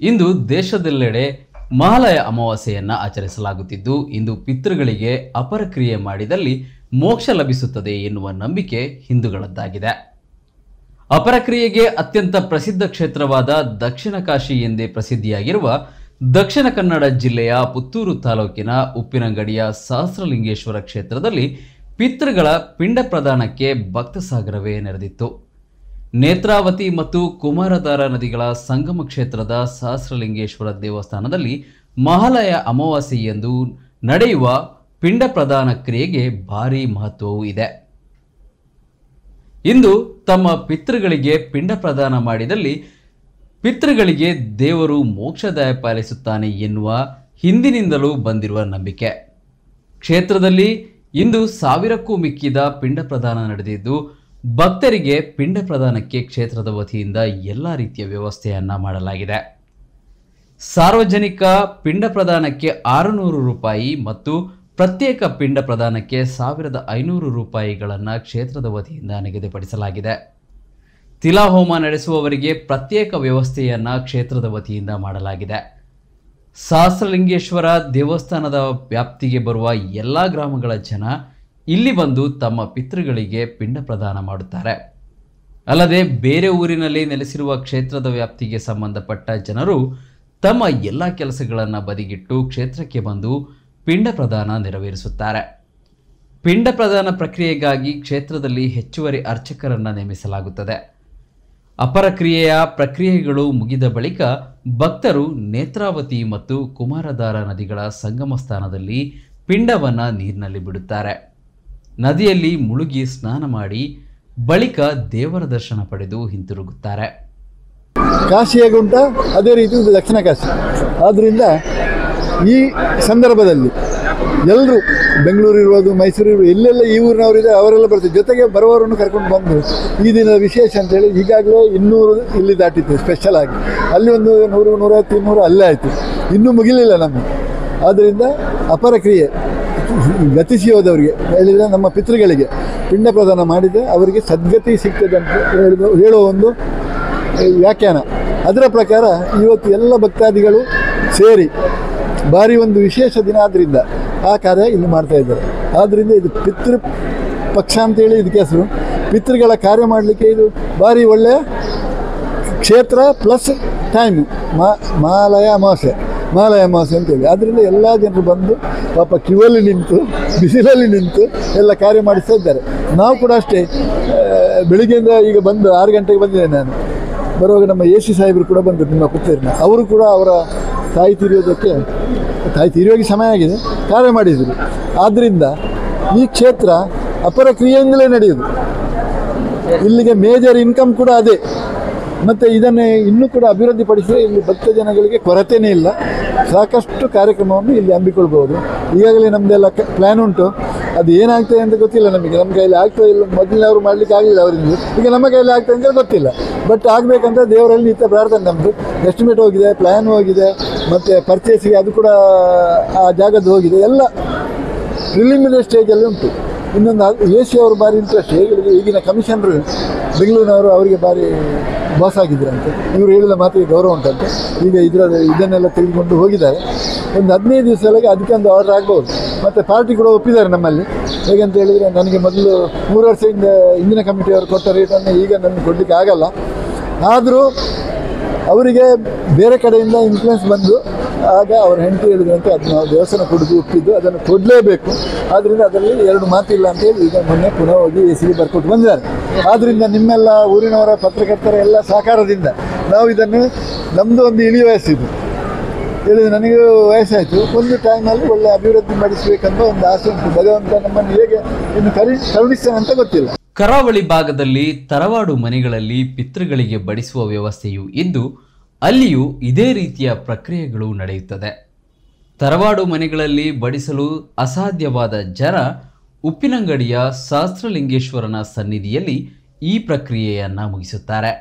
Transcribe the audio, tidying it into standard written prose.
ಇಂದು ದೇಶದೆಲ್ಲೆಡೆ ಮಹಾಲಯ ಅಮಾವಾಸ್ಯೆಯನ್ನು ಆಚರಿಸಲಾಗುತ್ತಿದ್ದು, ಇಂದು ಪಿತೃಗಳಿಗೆ ಅಪರಕ್ರಿಯೆ ಮಾಡಿದಲ್ಲಿ ಮೋಕ್ಷ ಲಭಿಸುತ್ತದೆ ಎನ್ನುವ ನಂಬಿಕೆ ಹಿಂದೂಗಳದ್ದಾಗಿದೆ. ಅಪರಕ್ರಿಯೆಗೆ ಅತ್ಯಂತ ಪ್ರಸಿದ್ಧ ಕ್ಷೇತ್ರವಾದ ದಕ್ಷಿಣ ಕಾಶಿ ಎಂದೇ ಪ್ರಸಿದ್ಧಿಯಾಗಿರುವ ದಕ್ಷಿಣ ಕನ್ನಡ ಜಿಲ್ಲೆಯ ಪುತ್ತೂರು ತಾಲೂಕಿನ ಉಪ್ಪಿನಂಗಡಿಯ ಸಹಸ್ರಲಿಂಗೇಶ್ವರ ಕ್ಷೇತ್ರದಲ್ಲಿ ಪಿತೃಗಳ ಪಿಂಡ ಪ್ರದಾನಕ್ಕೆ ಭಕ್ತಸಾಗರವೇ ನೆರೆದಿತ್ತು. ನೇತ್ರಾವತಿ ಮತ್ತು ಕುಮಾರಧಾರಾ ನದಿಗಳ ಸಂಗಮ ಕ್ಷೇತ್ರದ ಸಹಸ್ರಲಿಂಗೇಶ್ವರ ದೇವಸ್ಥಾನದಲ್ಲಿ ಮಹಾಲಯ ಅಮಾವಾಸ್ಯೆಯಂದು ನಡೆಯುವ ಪಿಂಡ ಪ್ರದಾನ ಕ್ರಿಯೆಗೆ ಭಾರೀ ಮಹತ್ವವೂ ಇದೆ. ಇಂದು ತಮ್ಮ ಪಿತೃಗಳಿಗೆ ಪಿಂಡ ಪ್ರದಾನ ಮಾಡಿದಲ್ಲಿ ಪಿತೃಗಳಿಗೆ ದೇವರು ಮೋಕ್ಷದಾಯ ಪಾಲಿಸುತ್ತಾನೆ ಎನ್ನುವ ಹಿಂದಿನಿಂದಲೂ ಬಂದಿರುವ ನಂಬಿಕೆ. ಕ್ಷೇತ್ರದಲ್ಲಿ ಇಂದು 1000ಕ್ಕೂ ಮಿಕ್ಕಿದ ಪಿಂಡ ಪ್ರದಾನ ನಡೆದಿದ್ದು, ಭಕ್ತರಿಗೆ ಪಿಂಡ ಪ್ರದಾನಕ್ಕೆ ಕ್ಷೇತ್ರದ ವತಿಯಿಂದ ಎಲ್ಲ ರೀತಿಯ ವ್ಯವಸ್ಥೆಯನ್ನ ಮಾಡಲಾಗಿದೆ. ಸಾರ್ವಜನಿಕ ಪಿಂಡ ಪ್ರದಾನಕ್ಕೆ 600 ರೂಪಾಯಿ ಮತ್ತು ಪ್ರತ್ಯೇಕ ಪಿಂಡ ಪ್ರದಾನಕ್ಕೆ 1500 ರೂಪಾಯಿಗಳನ್ನು ಕ್ಷೇತ್ರದ ವತಿಯಿಂದ ನಿಗದಿಪಡಿಸಲಾಗಿದೆ. ತಿಲಾಹೋಮ ನಡೆಸುವವರಿಗೆ ಪ್ರತ್ಯೇಕ ವ್ಯವಸ್ಥೆಯನ್ನು ಕ್ಷೇತ್ರದ ವತಿಯಿಂದ ಮಾಡಲಾಗಿದೆ. ಸಹಸ್ರಲಿಂಗೇಶ್ವರ ದೇವಸ್ಥಾನದ ವ್ಯಾಪ್ತಿಗೆ ಬರುವ ಎಲ್ಲ ಗ್ರಾಮಗಳ ಜನ ಇಲ್ಲಿ ಬಂದು ತಮ್ಮ ಪಿತೃಗಳಿಗೆ ಪಿಂಡ ಪ್ರದಾನ ಮಾಡುತ್ತಾರೆ. ಅಲ್ಲದೆ ಬೇರೆ ಊರಿನಲ್ಲಿ ನೆಲೆಸಿರುವ ಕ್ಷೇತ್ರದ ವ್ಯಾಪ್ತಿಗೆ ಸಂಬಂಧಪಟ್ಟ ಜನರು ತಮ್ಮ ಎಲ್ಲ ಕೆಲಸಗಳನ್ನು ಬದಿಗಿಟ್ಟು ಕ್ಷೇತ್ರಕ್ಕೆ ಬಂದು ಪಿಂಡ ಪ್ರದಾನ ನೆರವೇರಿಸುತ್ತಾರೆ. ಪಿಂಡ ಪ್ರದಾನ ಪ್ರಕ್ರಿಯೆಗಾಗಿ ಕ್ಷೇತ್ರದಲ್ಲಿ ಹೆಚ್ಚುವರಿ ಅರ್ಚಕರನ್ನು ನೇಮಿಸಲಾಗುತ್ತದೆ. ಅಪರಕ್ರಿಯೆಯ ಪ್ರಕ್ರಿಯೆಗಳು ಮುಗಿದ ಬಳಿಕ ಭಕ್ತರು ನೇತ್ರಾವತಿ ಮತ್ತು ಕುಮಾರಧಾರಾ ನದಿಗಳ ಸಂಗಮ ಸ್ಥಾನದಲ್ಲಿ ಪಿಂಡವನ್ನು ನೀರಿನಲ್ಲಿ ಬಿಡುತ್ತಾರೆ. ನದಿಯಲ್ಲಿ ಮುಳುಗಿ ಸ್ನಾನ ಮಾಡಿ ಬಳಿಕ ದೇವರ ದರ್ಶನ ಪಡೆದು ಹಿಂತಿರುಗುತ್ತಾರೆ. ಕಾಶಿ ಹೇಗೆ ಉಂಟ ಅದೇ ರೀತಿ ಇದು ದಕ್ಷಿಣ ಕಾಶಿ. ಆದ್ದರಿಂದ ಈ ಸಂದರ್ಭದಲ್ಲಿ ಎಲ್ಲರೂ ಬೆಂಗಳೂರು ಇರ್ಬೋದು, ಮೈಸೂರು ಇರ್ಬೋದು, ಎಲ್ಲೆಲ್ಲ ಈ ಊರಿನವರಿದೆ ಅವರೆಲ್ಲ ಬರ್ತಾರೆ. ಜೊತೆಗೆ ಬರುವವರನ್ನು ಕರ್ಕೊಂಡು ಬಂದು ಈ ದಿನದ ವಿಶೇಷ ಅಂತೇಳಿ ಈಗಾಗಲೇ 200 ಇಲ್ಲಿ ದಾಟಿತ್ತು ಸ್ಪೆಷಲ್ ಆಗಿ. ಅಲ್ಲಿ ಒಂದು 100, 150, 200 ಅಲ್ಲೇ ಆಯಿತು. ಇನ್ನೂ ಮುಗಿಲಿಲ್ಲ ನಮಗೆ. ಆದ್ದರಿಂದ ಅಪರಕ್ರಿಯೆ ಗತಿಸಿ ಹೋದವರಿಗೆ ಹೇಳಿದರೆ ನಮ್ಮ ಪಿತೃಗಳಿಗೆ ಪಿಂಡ ಪ್ರದಾನ ಮಾಡಿದರೆ ಅವರಿಗೆ ಸದ್ಗತಿ ಸಿಗ್ತದೆ ಅಂತ ಹೇಳುವ ಒಂದು ವ್ಯಾಖ್ಯಾನ. ಅದರ ಪ್ರಕಾರ ಇವತ್ತು ಎಲ್ಲ ಭಕ್ತಾದಿಗಳು ಸೇರಿ ಭಾರಿ ಒಂದು ವಿಶೇಷ ದಿನ ಆದ್ದರಿಂದ ಆ ಕಾರ್ಯ ಇಲ್ಲಿ ಮಾಡ್ತಾ ಇದ್ದಾರೆ. ಆದ್ದರಿಂದ ಇದು ಪಿತೃ ಪಕ್ಷ ಅಂತೇಳಿ ಇದಕ್ಕೆ ಹೆಸರು. ಪಿತೃಗಳ ಕಾರ್ಯ ಮಾಡಲಿಕ್ಕೆ ಇದು ಭಾರಿ ಒಳ್ಳೆಯ ಕ್ಷೇತ್ರ ಪ್ಲಸ್ ಟೈಮು. ಮಹಾಲಯ ಅಮಾವಾಸ್ಯೆ ಅಂತೇಳಿ. ಆದ್ದರಿಂದ ಎಲ್ಲ ಜನರು ಬಂದು ಪಾಪ ಕ್ಯೂವಲ್ಲಿ ನಿಂತು ಬಿಸಿಲಲ್ಲಿ ನಿಂತು ಎಲ್ಲ ಕಾರ್ಯ ಮಾಡಿಸ್ತಾ ಇದ್ದಾರೆ. ನಾವು ಕೂಡ ಅಷ್ಟೇ ಬೆಳಿಗ್ಗೆಯಿಂದ ಈಗ ಬಂದು 6 ಗಂಟೆಗೆ ಬಂದಿದ್ದೇನೆ ನಾನು. ಬರುವಾಗ ನಮ್ಮ AC ಸಾಹೇಬರು ಕೂಡ ಬಂದರು, ನಿಮ್ಮ ಪುತ್ತೂರಿನ. ಅವರು ಕೂಡ ಅವರ ತಾಯಿ ತೀರಿಯೋಗಿ ಸಮಯ ಆಗಿದೆ, ಕಾರ್ಯ ಮಾಡಿದರು. ಆದ್ದರಿಂದ ಈ ಕ್ಷೇತ್ರ ಅಪರಕ್ರಿಯೆಯಿಂದಲೇ ನಡೆಯುವುದು. ಇಲ್ಲಿಗೆ ಮೇಜರ್ ಇನ್ಕಮ್ ಕೂಡ ಅದೇ. ಮತ್ತು ಇದನ್ನೇ ಇನ್ನೂ ಕೂಡ ಅಭಿವೃದ್ಧಿಪಡಿಸಿದರೆ ಇಲ್ಲಿ ಭಕ್ತ ಜನಗಳಿಗೆ ಕೊರತೆಯೇ ಇಲ್ಲ. ಸಾಕಷ್ಟು ಕಾರ್ಯಕ್ರಮವನ್ನು ಇಲ್ಲಿ ಹಮ್ಮಿಕೊಳ್ಬೋದು. ಈಗಾಗಲೇ ನಮ್ಮದೆಲ್ಲ ಪ್ಲ್ಯಾನ್ ಉಂಟು. ಅದು ಏನಾಗ್ತದೆ ಅಂತ ಗೊತ್ತಿಲ್ಲ ನಮಗೆ. ನಮ್ಮ ಕೈಯಲ್ಲಿ ಆಗ್ತದೆ ಇಲ್ಲ, ಮೊದಲಿನವರು ಮಾಡಲಿಕ್ಕೆ ಆಗಲಿಲ್ಲ ಅವರಿಂದ. ಈಗ ನಮ್ಮ ಕೈಯಲ್ಲಿ ಆಗ್ತದೆ ಅಂತ ಗೊತ್ತಿಲ್ಲ. ಬಟ್ ಆಗಬೇಕಂತ ದೇವರಲ್ಲಿ ನಿತ್ಯ ಪ್ರಾರ್ಥನೆ. ನಮ್ಮದು ಎಸ್ಟಿಮೇಟ್ ಹೋಗಿದೆ, ಪ್ಲ್ಯಾನ್ ಹೋಗಿದೆ, ಮತ್ತು ಪರ್ಚೇಸಿಗೆ ಅದು ಕೂಡ ಆ ಜಾಗದ್ದು ಹೋಗಿದೆ. ಎಲ್ಲ ಪ್ರಿಲಿಮಿನರಿ ಸ್ಟೇಜಲ್ಲಿ ಉಂಟು. ಇನ್ನೊಂದು AC ಅವರು ಭಾರಿ ಇಂಟ್ರೆಸ್ಟ್. ಈಗಿನ ಕಮಿಷನರು ಬೆಂಗಳೂರಿನವರು ಅವರಿಗೆ ಭಾರಿ ಬಾಸ್ ಆಗಿದ್ದರಂತೆ. ಇವರು ಹೇಳಿದ ಮಾತಿಗೆ ಗೌರವ ಉಂಟಂತೆ. ಈಗ ಇದನ್ನೆಲ್ಲ ತೆಗೆದುಕೊಂಡು ಹೋಗಿದ್ದಾರೆ. ಒಂದು 15 ದಿವಸದೊಳಗೆ ಅದಕ್ಕೊಂದು ಆರ್ಡರ್ ಆಗ್ಬೋದು. ಮತ್ತು ಪಾರ್ಟಿ ಕೂಡ ಒಪ್ಪಿದ್ದಾರೆ ನಮ್ಮಲ್ಲಿ. ಹೇಗಂತ ಹೇಳಿದರೆ, ನನಗೆ ಮೊದಲು 3 ವರ್ಷದಿಂದ ಇಂದಿನ ಕಮಿಟಿಯವರು ಕೊಟ್ಟ ರೇಟನ್ನು ಈಗ ನನಗೆ ಕೊಡಲಿಕ್ಕೆ ಆಗಲ್ಲ. ಆದರೂ ಅವರಿಗೆ ಬೇರೆ ಕಡೆಯಿಂದ ಇನ್ಫ್ಲುಯೆನ್ಸ್ ಬಂದು ಆಗ ಅವ್ರ ಹೆಂಡತಿ ಹೇಳಿದ್ರಂತೆ ಅದು ನಾವು ದೇವಸ್ಥಾನ ಕೊಡೋದು ಒಪ್ಪಿದ್ದು, ಅದನ್ನು ಕೊಡಲೇಬೇಕು. ಆದ್ದರಿಂದ ಅದರಲ್ಲಿ 2 ಮಾತಿಲ್ಲ ಅಂತೇಳಿ ಈಗ ಮೊನ್ನೆ ಪುನಃ ಹೋಗಿ AC ಬರ್ಕೊಟ್ಟು ಬಂದಿದ್ದಾರೆ. ಆದ್ದರಿಂದ ನಿಮ್ಮೆಲ್ಲ ಊರಿನವರ ಪತ್ರಕರ್ತರ ಎಲ್ಲ ಸಹಕಾರದಿಂದ ನಾವು ಇದನ್ನು, ನಮ್ಮದು ಒಂದು ಇಳಿಯ ವಯಸ್ಸಿದು ಹೇಳಿದರೆ, ನನಗೆ ವಯಸ್ಸಾಯಿತು. ಒಂದು ಟೈಮಲ್ಲಿ ಒಳ್ಳೆ ಅಭಿವೃದ್ಧಿ ಪಡಿಸಬೇಕಂತ ಒಂದು ಆಸೆ ಉಂಟು. ಭಗವಂತ ನಮ್ಮನ್ನು ಹೇಗೆ ಇನ್ನು ಕರುಣಿಸ್ತಾನೆ ಅಂತ ಗೊತ್ತಿಲ್ಲ. ಕರಾವಳಿ ಭಾಗದಲ್ಲಿ ತರವಾಡು ಮನೆಗಳಲ್ಲಿ ಪಿತೃಗಳಿಗೆ ಬಡಿಸುವ ವ್ಯವಸ್ಥೆಯು ಇದ್ದು, ಅಲ್ಲಿಯೂ ಇದೇ ರೀತಿಯ ಪ್ರಕ್ರಿಯೆಗಳು ನಡೆಯುತ್ತದೆ. ತರವಾಡು ಮನೆಗಳಲ್ಲಿ ಬಡಿಸಲು ಅಸಾಧ್ಯವಾದ ಜನ ಉಪ್ಪಿನಂಗಡಿಯ ಸಹಸ್ರಲಿಂಗೇಶ್ವರನ ಸನ್ನಿಧಿಯಲ್ಲಿ ಈ ಪ್ರಕ್ರಿಯೆಯನ್ನು ಮುಗಿಸುತ್ತಾರೆ.